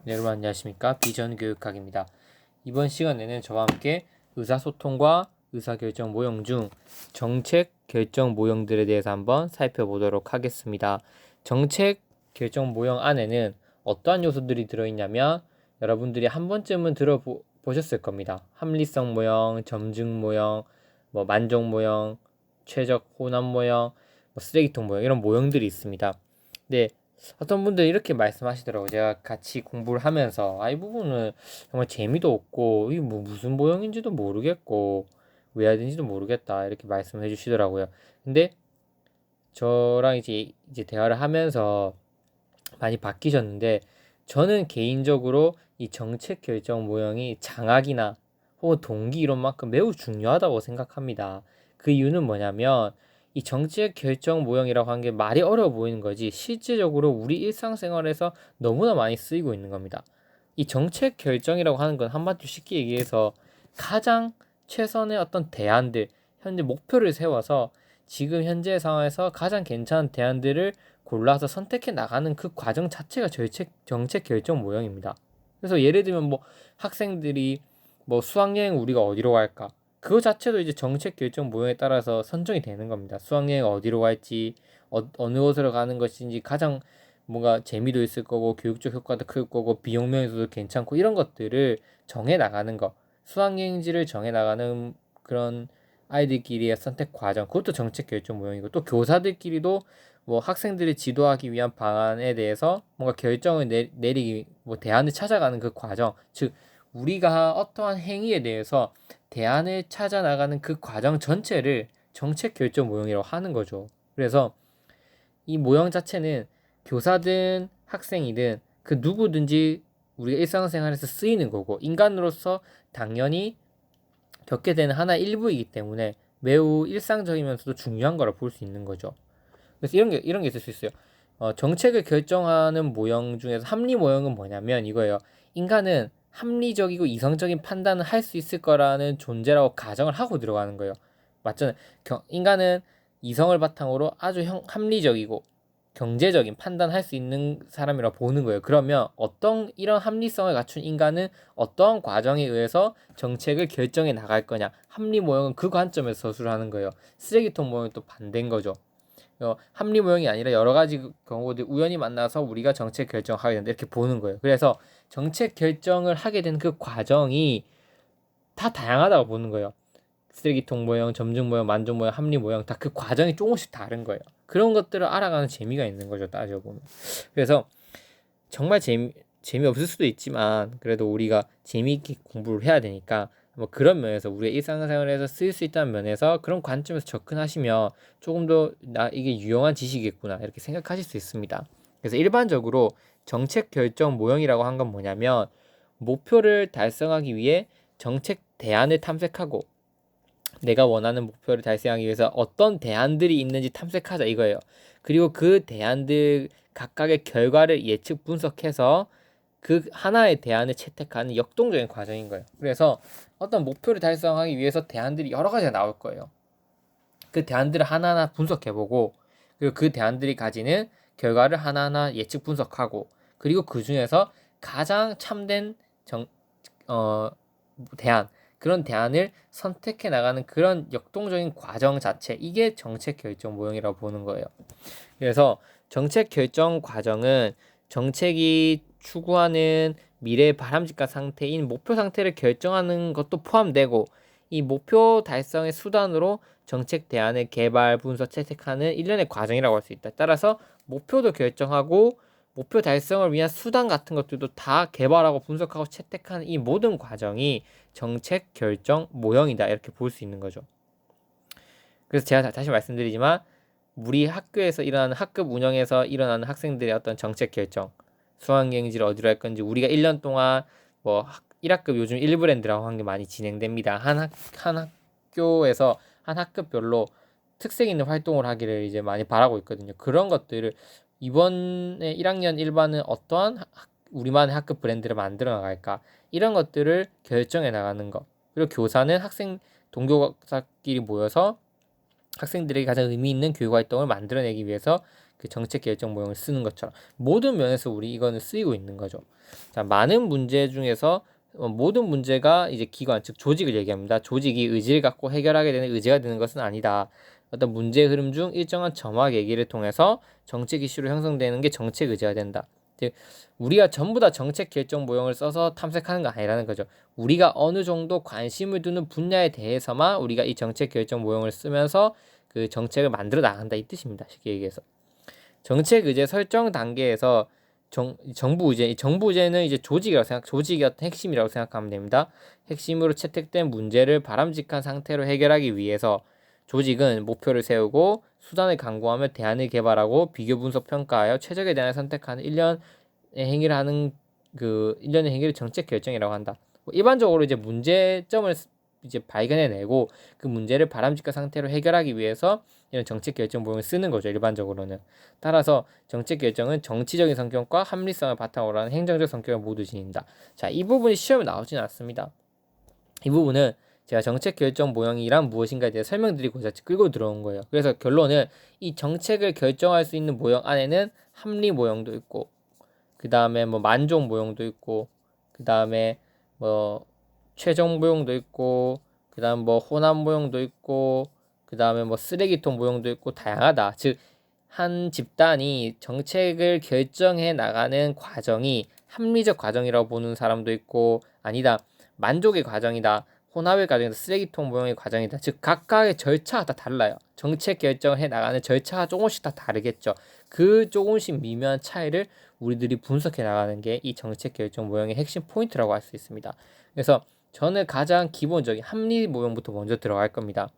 네, 여러분 안녕하십니까? 비전교육학입니다. 이번 시간에는 저와 함께 의사소통과 의사결정 모형 중 정책 결정 모형들에 대해서 한번 살펴보도록 하겠습니다. 정책 결정 모형 안에는 어떠한 요소들이 들어있냐면 여러분들이 한 번쯤은 들어보셨을 겁니다. 합리성 모형, 점증 모형, 만족 모형, 최적 호남 모형, 쓰레기통 모형 이런 모형들이 있습니다. 네, 어떤 분들이 이렇게 말씀하시더라고요. 제가 같이 공부를 하면서 이 부분은 정말 재미도 없고 이게 무슨 모형인지도 모르겠고 왜 해야 되는지도 모르겠다 이렇게 말씀해 주시더라고요. 근데 저랑 이제 대화를 하면서 많이 바뀌셨는데 저는 개인적으로 이 정책 결정 모형이 장학이나 혹은 동기 이론만큼 매우 중요하다고 생각합니다. 그 이유는 뭐냐면 이 정책 결정 모형이라고 하는 게 말이 어려워 보이는 거지 실제적으로 우리 일상생활에서 너무나 많이 쓰이고 있는 겁니다. 이 정책 결정이라고 하는 건 한마디로 쉽게 얘기해서 가장 최선의 어떤 대안들, 현재 목표를 세워서 지금 현재 상황에서 가장 괜찮은 대안들을 골라서 선택해 나가는 그 과정 자체가 정책 결정 모형입니다. 그래서 예를 들면 학생들이 수학여행 우리가 어디로 갈까? 그거 자체도 이제 정책 결정 모형에 따라서 선정이 되는 겁니다. 수학여행 어디로 갈지, 어느 곳으로 가는 것인지 가장 뭔가 재미도 있을 거고 교육적 효과도 클 거고 비용 면에서도 괜찮고 이런 것들을 정해 나가는 거. 수학여행지를 정해 나가는 그런 아이들끼리의 선택 과정, 그것도 정책 결정 모형이고 또 교사들끼리도 학생들이 지도하기 위한 방안에 대해서 뭔가 결정을 내리기 대안을 찾아가는 그 과정, 즉 우리가 어떠한 행위에 대해서 대안을 찾아 나가는 그 과정 전체를 정책 결정 모형이라고 하는 거죠. 그래서 이 모형 자체는 교사든 학생이든 그 누구든지 우리가 일상생활에서 쓰이는 거고 인간으로서 당연히 겪게 되는 하나의 일부이기 때문에 매우 일상적이면서도 중요한 거라 볼 수 있는 거죠. 그래서 이런 게 있을 수 있어요. 정책을 결정하는 모형 중에서 합리 모형은 뭐냐면 이거예요. 인간은 합리적이고 이성적인 판단을 할 수 있을 거라는 존재라고 가정을 하고 들어가는 거예요. 맞잖아요. 인간은 이성을 바탕으로 아주 합리적이고 경제적인 판단할 수 있는 사람이라고 보는 거예요. 그러면 이런 합리성을 갖춘 인간은 어떠한 과정에 의해서 정책을 결정해 나갈 거냐. 합리 모형은 그 관점에서 서술을 하는 거예요. 쓰레기통 모형은 또 반대인 거죠. 합리 모형이 아니라 여러 가지 경우들 우연히 만나서 우리가 정책 결정하게 된다 이렇게 보는 거예요. 그래서 정책 결정을 하게 된 그 과정이 다 다양하다고 보는 거예요. 쓰레기통 모형, 점증 모형, 만족 모형, 합리 모형 다 그 과정이 조금씩 다른 거예요. 그런 것들을 알아가는 재미가 있는 거죠. 따져보면. 그래서 정말 재미없을 수도 있지만 그래도 우리가 재미있게 공부를 해야 되니까 그런 면에서 우리의 일상생활에서 쓰일 수 있다는 면에서 그런 관점에서 접근하시면 조금 더 이게 유용한 지식이겠구나 이렇게 생각하실 수 있습니다. 그래서 일반적으로 정책 결정 모형이라고 한 건 뭐냐면 목표를 달성하기 위해 정책 대안을 탐색하고 내가 원하는 목표를 달성하기 위해서 어떤 대안들이 있는지 탐색하자 이거예요. 그리고 그 대안들 각각의 결과를 예측 분석해서 그 하나의 대안을 채택하는 역동적인 과정인 거예요. 그래서 어떤 목표를 달성하기 위해서 대안들이 여러 가지가 나올 거예요. 그 대안들을 하나하나 분석해보고 그리고 그 대안들이 가지는 결과를 하나하나 예측 분석하고 그리고 그 중에서 가장 참된 대안 그런 대안을 선택해 나가는 그런 역동적인 과정 자체 이게 정책 결정 모형이라고 보는 거예요. 그래서 정책 결정 과정은 정책이 추구하는 미래의 바람직한 상태인 목표 상태를 결정하는 것도 포함되고 이 목표 달성의 수단으로 정책 대안을 개발, 분석, 채택하는 일련의 과정이라고 할 수 있다. 따라서 목표도 결정하고 목표 달성을 위한 수단 같은 것들도 다 개발하고 분석하고 채택하는 이 모든 과정이 정책 결정 모형이다. 이렇게 볼 수 있는 거죠. 그래서 제가 다시 말씀드리지만 우리 학교에서 일어나는 학급 운영에서 일어나는 학생들의 어떤 정책 결정, 수학여행지를 어디로 할 건지 우리가 1년 동안 1학급 요즘 1브랜드라고 하는 게 많이 진행됩니다. 한 학교에서 한 학급별로 특색 있는 활동을 하기를 이제 많이 바라고 있거든요. 그런 것들을 이번에 1학년 1반은 어떠한 우리만의 학급 브랜드를 만들어 나갈까 이런 것들을 결정해 나가는 것. 그리고 교사는 학생 동교사끼리 모여서 학생들에게 가장 의미 있는 교육 활동을 만들어내기 위해서 그 정책 결정 모형을 쓰는 것처럼 모든 면에서 우리 이거는 쓰이고 있는 거죠. 자, 많은 문제 중에서 모든 문제가 이제 기관 즉 조직을 얘기합니다. 조직이 의지를 갖고 해결하게 되는 의지가 되는 것은 아니다. 어떤 문제의 흐름 중 일정한 점화 계기를 통해서 정책 이슈로 형성되는 게 정책 의지가 된다. 즉 우리가 전부 다 정책 결정 모형을 써서 탐색하는 거 아니라는 거죠. 우리가 어느 정도 관심을 두는 분야에 대해서만 우리가 이 정책 결정 모형을 쓰면서 그 정책을 만들어 나간다 이 뜻입니다. 쉽게 얘기해서 정책 의제 설정 단계에서 정부 의제, 이 정부 의제는 이제 조직이 어떤 핵심이라고 생각하면 됩니다. 핵심으로 채택된 문제를 바람직한 상태로 해결하기 위해서 조직은 목표를 세우고 수단을 강구하며 대안을 개발하고 비교 분석 평가하여 최적의 대안을 선택하는 일련의 행위를 하는 그 일련의 행위를 정책 결정이라고 한다. 일반적으로 이제 문제점을 이제 발견해내고 그 문제를 바람직한 상태로 해결하기 위해서 이런 정책 결정 모형을 쓰는 거죠. 일반적으로는. 따라서 정책 결정은 정치적인 성격과 합리성을 바탕으로 하는 행정적 성격을 모두 지닌다. 자, 이 부분이 시험에 나오지는 않습니다. 이 부분은 제가 정책 결정 모형이란 무엇인가에 대해 설명드리고자 끌고 들어온 거예요. 그래서 결론은 이 정책을 결정할 수 있는 모형 안에는 합리 모형도 있고, 그 다음에 뭐 만족 모형도 있고, 그 다음에 뭐 최종 모형도 있고, 그 다음 뭐 호남 모형도 있고, 그 다음에 뭐 쓰레기통 모형도 있고 다양하다. 즉 한 집단이 정책을 결정해 나가는 과정이 합리적 과정이라고 보는 사람도 있고, 아니다 만족의 과정이다, 혼합의 과정이다, 쓰레기통 모형의 과정이다. 즉 각각의 절차가 다 달라요. 정책 결정을 해 나가는 절차가 조금씩 다 다르겠죠. 그 조금씩 미묘한 차이를 우리들이 분석해 나가는 게 이 정책 결정 모형의 핵심 포인트라고 할 수 있습니다. 그래서 저는 가장 기본적인 합리 모형부터 먼저 들어갈 겁니다.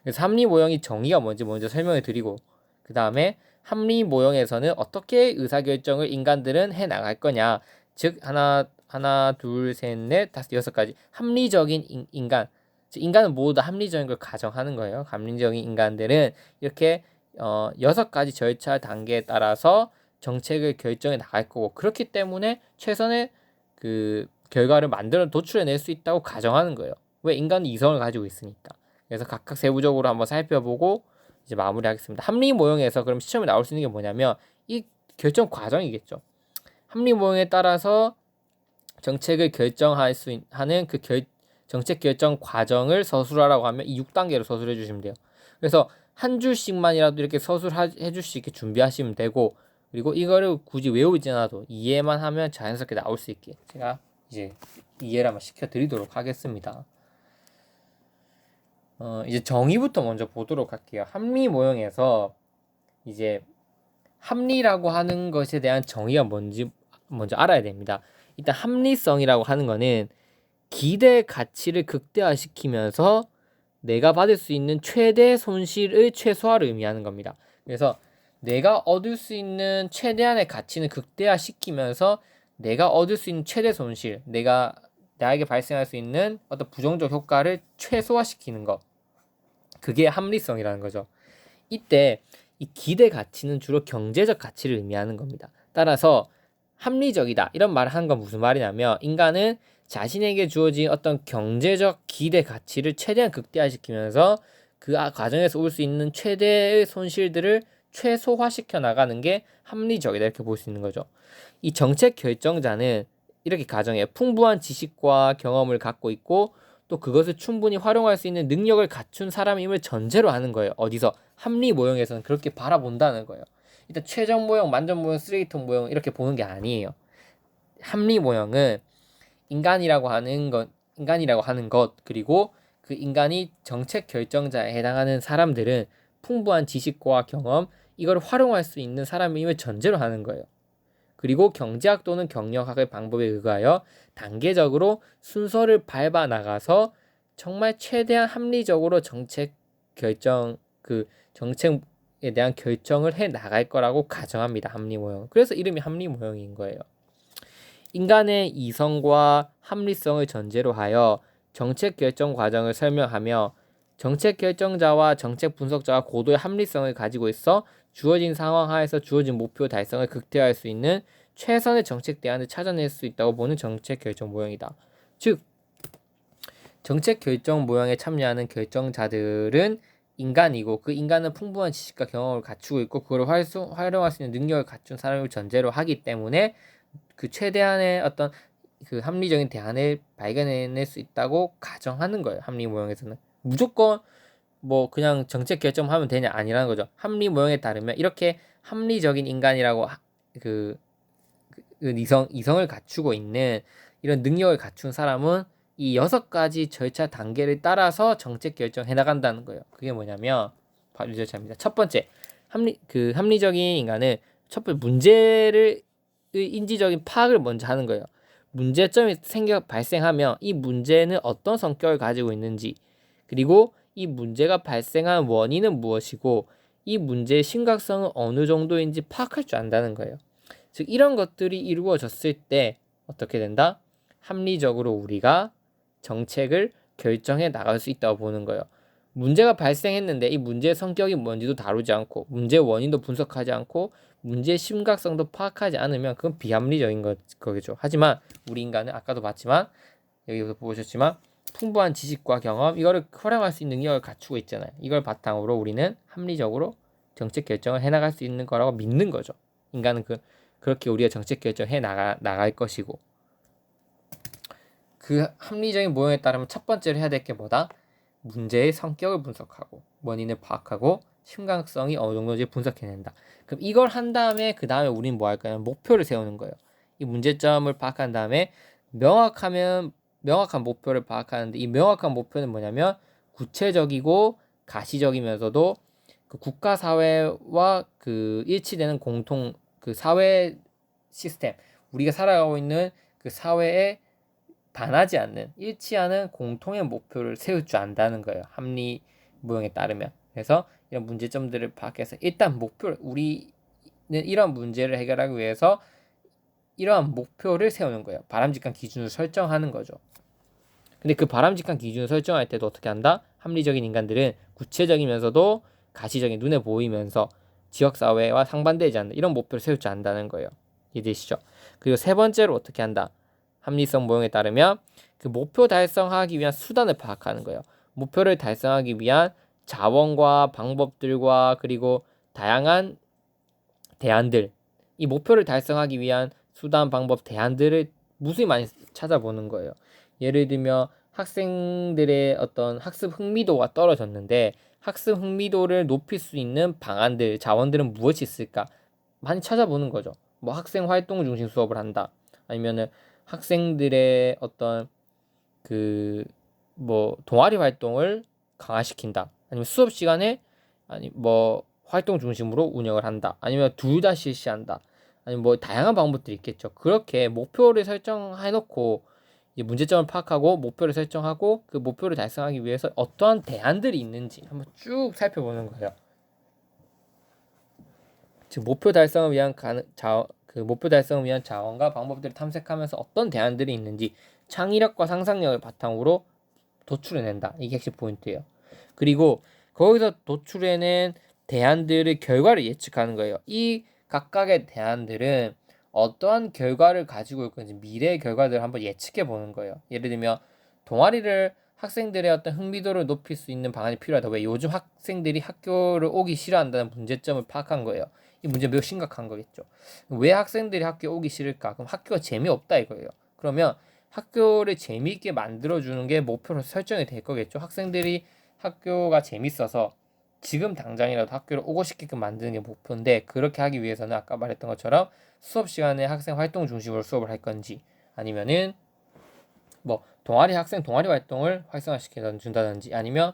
그래서 합리 모형이 정의가 뭔지 먼저 설명을 드리고, 그 다음에 합리 모형에서는 어떻게 의사결정을 인간들은 해 나갈 거냐. 즉 하나 둘 셋 넷 다섯 여섯 가지 합리적인 인간, 즉 인간은 모두 다 합리적인 걸 가정하는 거예요. 합리적인 인간들은 이렇게 여섯 가지 절차 단계에 따라서 정책을 결정해 나갈 거고, 그렇기 때문에 최선의 그 결과를 만들어 도출해낼 수 있다고 가정하는 거예요. 왜? 인간은 이성을 가지고 있으니까. 그래서 각각 세부적으로 한번 살펴보고 이제 마무리하겠습니다. 합리 모형에서 그럼 시험에 나올 수 있는 게 뭐냐면 이 결정 과정이겠죠. 합리 모형에 따라서 정책을 결정할 수 하는 그 정책 결정 과정을 서술하라고 하면 이 6단계로 서술해 주시면 돼요. 그래서 한 줄씩만이라도 이렇게 서술해 줄 수 있게 준비하시면 되고, 그리고 이거를 굳이 외우지 않아도 이해만 하면 자연스럽게 나올 수 있게 제가 이제 이해를 한번 시켜드리도록 하겠습니다. 이제 정의부터 먼저 보도록 할게요. 합리 모형에서 이제 합리라고 하는 것에 대한 정의가 뭔지 먼저 알아야 됩니다. 일단 합리성이라고 하는 거는 기대 가치를 극대화시키면서 내가 받을 수 있는 최대 손실의 최소화를 의미하는 겁니다. 그래서 내가 얻을 수 있는 최대한의 가치는 극대화시키면서 내가 얻을 수 있는 최대 손실, 나에게 발생할 수 있는 어떤 부정적 효과를 최소화시키는 것, 그게 합리성이라는 거죠. 이때 이 기대 가치는 주로 경제적 가치를 의미하는 겁니다. 따라서 합리적이다 이런 말을 하는 건 무슨 말이냐면, 인간은 자신에게 주어진 어떤 경제적 기대 가치를 최대한 극대화시키면서 그 과정에서 올 수 있는 최대의 손실들을 최소화시켜 나가는 게 합리적이다 이렇게 볼 수 있는 거죠. 이 정책 결정자는 이렇게 가정해 풍부한 지식과 경험을 갖고 있고 또 그것을 충분히 활용할 수 있는 능력을 갖춘 사람임을 전제로 하는 거예요. 어디서? 합리 모형에서는 그렇게 바라본다는 거예요. 일단 최종 모형, 만점 모형, 쓰레기통 모형 이렇게 보는 게 아니에요. 합리 모형은 인간이라고 하는 것 그리고 그 인간이 정책 결정자에 해당하는 사람들은 풍부한 지식과 경험 이걸 활용할 수 있는 사람임을 전제로 하는 거예요. 그리고 경제학 또는 경영학의 방법에 의하여 단계적으로 순서를 밟아 나가서 정말 최대한 합리적으로 정책에 대한 결정을 해 나갈 거라고 가정합니다. 합리 모형. 그래서 이름이 합리 모형인 거예요. 인간의 이성과 합리성을 전제로 하여 정책 결정 과정을 설명하며 정책 결정자와 정책 분석자가 고도의 합리성을 가지고 있어 주어진 상황 하에서 주어진 목표 달성을 극대화할 수 있는 최선의 정책 대안을 찾아낼 수 있다고 보는 정책 결정 모형이다. 즉 정책 결정 모형에 참여하는 결정자들은 인간이고 그 인간은 풍부한 지식과 경험을 갖추고 있고 그걸 활용할 수 있는 능력을 갖춘 사람을 전제로 하기 때문에 그 최대한의 어떤 그 합리적인 대안을 발견해낼 수 있다고 가정하는 거예요. 합리 모형에서는 무조건 뭐 그냥 정책 결정하면 되냐 아니라는 거죠. 합리 모형에 따르면 이렇게 합리적인 인간이라고 그 이성을 갖추고 있는 이런 능력을 갖춘 사람은 이 6가지 절차 단계를 따라서 정책 결정해 나간다는 거예요. 그게 뭐냐면 바로 이 절차입니다. 첫 번째, 합리적인 인간은 첫 번째 문제를 인지적인 파악을 먼저 하는 거예요. 문제점이 발생하면 이 문제는 어떤 성격을 가지고 있는지, 그리고 이 문제가 발생한 원인은 무엇이고 이 문제의 심각성은 어느 정도인지 파악할 줄 안다는 거예요. 즉 이런 것들이 이루어졌을 때 어떻게 된다? 합리적으로 우리가 정책을 결정해 나갈 수 있다고 보는 거예요. 문제가 발생했는데 이 문제의 성격이 뭔지도 다루지 않고 문제의 원인도 분석하지 않고 문제의 심각성도 파악하지 않으면 그건 비합리적인 거겠죠. 하지만 우리 인간은 아까도 봤지만 여기서 보셨지만 풍부한 지식과 경험 이거를 활용할 수 있는 능력을 갖추고 있잖아요. 이걸 바탕으로 우리는 합리적으로 정책 결정을 해나갈 수 있는 거라고 믿는 거죠. 인간은 그렇게 우리가 정책 결정해 나갈 것이고 그 합리적인 모형에 따르면 첫 번째로 해야 될 게 뭐다? 문제의 성격을 분석하고 원인을 파악하고 심각성이 어느 정도인지 분석해낸다. 그럼 이걸 한 다음에 그 다음에 우리는 뭐 할까요? 목표를 세우는 거예요. 이 문제점을 파악한 다음에 명확한 목표를 파악하는데 이 명확한 목표는 뭐냐면 구체적이고 가시적이면서도 그 국가 사회와 그 일치되는 공통 그 사회 시스템 우리가 살아가고 있는 그 사회에 반하지 않는 일치하는 공통의 목표를 세울 줄 안다는 거예요. 합리 모형에 따르면. 그래서 이런 문제점들을 파악해서 일단 목표를 우리는 이런 문제를 해결하기 위해서 이러한 목표를 세우는 거예요. 바람직한 기준을 설정하는 거죠. 근데 그 바람직한 기준을 설정할 때도 어떻게 한다? 합리적인 인간들은 구체적이면서도 가시적인 눈에 보이면서 지역사회와 상반되지 않는 이런 목표를 세울 줄 안다는 거예요. 이해되시죠? 그리고 세 번째로 어떻게 한다? 합리성 모형에 따르면 그 목표 달성하기 위한 수단을 파악하는 거예요. 목표를 달성하기 위한 자원과 방법들과 그리고 다양한 대안들 이 목표를 달성하기 위한 수단, 방법, 대안들을 무수히 많이 찾아보는 거예요. 예를 들면 학생들의 어떤 학습 흥미도가 떨어졌는데 학습 흥미도를 높일 수 있는 방안들, 자원들은 무엇이 있을까? 많이 찾아보는 거죠. 뭐 학생 활동 중심 수업을 한다. 아니면은 학생들의 어떤 그 뭐 동아리 활동을 강화시킨다. 아니면 수업 시간에 아니 뭐 활동 중심으로 운영을 한다. 아니면 둘 다 실시한다. 아니면 뭐 다양한 방법들이 있겠죠. 그렇게 목표를 설정해 놓고 이제 문제점을 파악하고 목표를 설정하고 그 목표를 달성하기 위해서 어떠한 대안들이 있는지 한번 쭉 살펴보는 거예요. 즉 목표 달성을 위한 목표 달성을 위한 자원과 방법들을 탐색하면서 어떤 대안들이 있는지 창의력과 상상력을 바탕으로 도출해낸다. 이게 핵심 포인트예요. 그리고 거기서 도출해낸 대안들의 결과를 예측하는 거예요. 이 각각의 대안들은 어떠한 결과를 가지고 올 건지 미래의 결과들을 한번 예측해 보는 거예요. 예를 들면 동아리를 학생들의 어떤 흥미도를 높일 수 있는 방안이 필요하다. 왜 요즘 학생들이 학교를 오기 싫어한다는 문제점을 파악한 거예요. 이 문제 매우 심각한 거겠죠. 왜 학생들이 학교에 오기 싫을까? 그럼 학교가 재미없다 이거예요. 그러면 학교를 재미있게 만들어주는 게 목표로 설정이 될 거겠죠. 학생들이 학교가 재밌어서 지금 당장이라도 학교를 오고 싶게끔 만드는 게 목표인데 그렇게 하기 위해서는 아까 말했던 것처럼 수업 시간에 학생 활동 중심으로 수업을 할 건지 아니면은 뭐 학생 동아리 활동을 활성화시켜 준다든지 아니면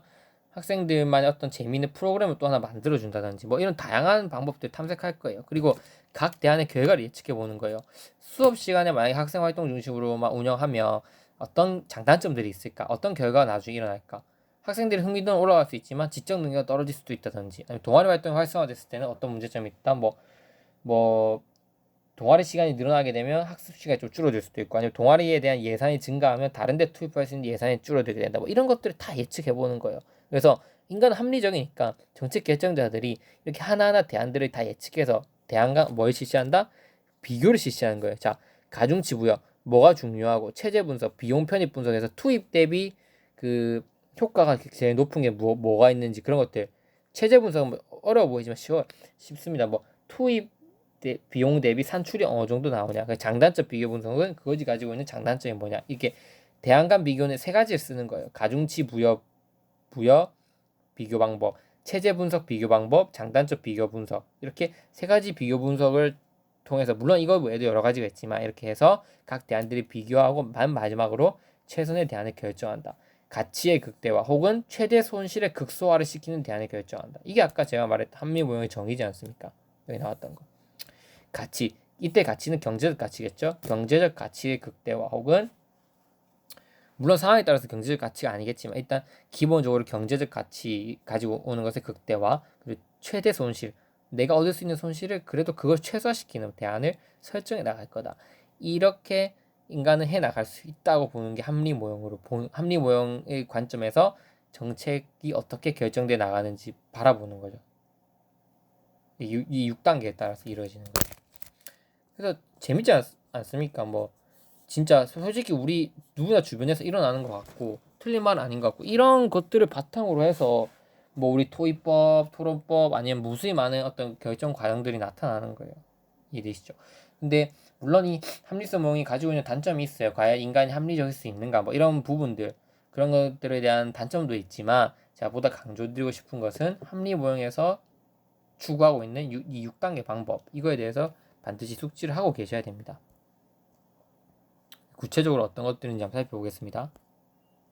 학생들만의 어떤 재미있는 프로그램을 또 하나 만들어 준다든지 뭐 이런 다양한 방법들 탐색할 거예요. 그리고 각 대안의 결과를 예측해 보는 거예요. 수업 시간에 만약에 학생 활동 중심으로만 운영하면 어떤 장단점들이 있을까? 어떤 결과가 나중에 일어날까? 학생들의 흥미도는 올라갈 수 있지만 지적 능력이 떨어질 수도 있다든지 아니면 동아리 활동이 활성화됐을 때는 어떤 문제점이 있다? 뭐 동아리 시간이 늘어나게 되면 학습 시간이 좀 줄어들 수도 있고 아니면 동아리에 대한 예산이 증가하면 다른 데 투입할 수 있는 예산이 줄어들게 된다. 뭐 이런 것들을 다 예측해 보는 거예요. 그래서 인간은 합리적이니까 정책 결정자들이 이렇게 하나하나 대안들을 다 예측해서 대안과 뭘 실시한다? 비교를 실시하는 거예요. 자, 가중치 부여 뭐가 중요하고 체제 분석, 비용 편입 분석에서 투입 대비 그 효과가 제일 높은 게 뭐가 있는지 그런 것들. 체제 분석은 어려워 보이지만 쉽습니다. 뭐 투입 비용 대비 산출이 어느 정도 나오냐. 그 장단점 비교 분석은 그것이 가지고 있는 장단점이 뭐냐. 이게 대안간 비교는 세 가지를 쓰는 거예요. 가중치 부여 비교 방법, 체제 분석 비교 방법, 장단점 비교 분석. 이렇게 세 가지 비교 분석을 통해서, 물론 이거 외에도 여러 가지가 있지만 이렇게 해서 각 대안들이 비교하고 마지막으로 최선의 대안을 결정한다. 가치의 극대화 혹은 최대 손실의 극소화를 시키는 대안을 결정한다. 이게 아까 제가 말했던 한미모형의 정의지 않습니까? 여기 나왔던 거. 가치, 이때 가치는 경제적 가치겠죠. 경제적 가치의 극대화 혹은, 물론 상황에 따라서 경제적 가치가 아니겠지만 일단 기본적으로 경제적 가치 가지고 오는 것의 극대화, 그리고 최대 손실, 내가 얻을 수 있는 손실을 그래도 그걸 최소화시키는 대안을 설정해 나갈 거다. 이렇게 인간은 해 나갈 수 있다고 보는 게 합리모형의 관점에서 정책이 어떻게 결정돼 나가는지 바라보는 거죠. 이 6단계에 따라서 이루어지는 거예요. 그래서 재밌지 않습니까? 뭐 진짜 솔직히 우리 누구나 주변에서 일어나는 것 같고 틀린 말 아닌 것 같고, 이런 것들을 바탕으로 해서 뭐 우리 토의법, 토론법 아니면 무수히 많은 어떤 결정 과정들이 나타나는 거예요. 이해되시죠? 근데 물론 이 합리성 모형이 가지고 있는 단점이 있어요. 과연 인간이 합리적일 수 있는가, 뭐 이런 부분들, 그런 것들에 대한 단점도 있지만 제가 보다 강조드리고 싶은 것은 합리 모형에서 추구하고 있는 이 6단계 방법, 이거에 대해서 반드시 숙지를 하고 계셔야 됩니다. 구체적으로 어떤 것들인지 한번 살펴보겠습니다.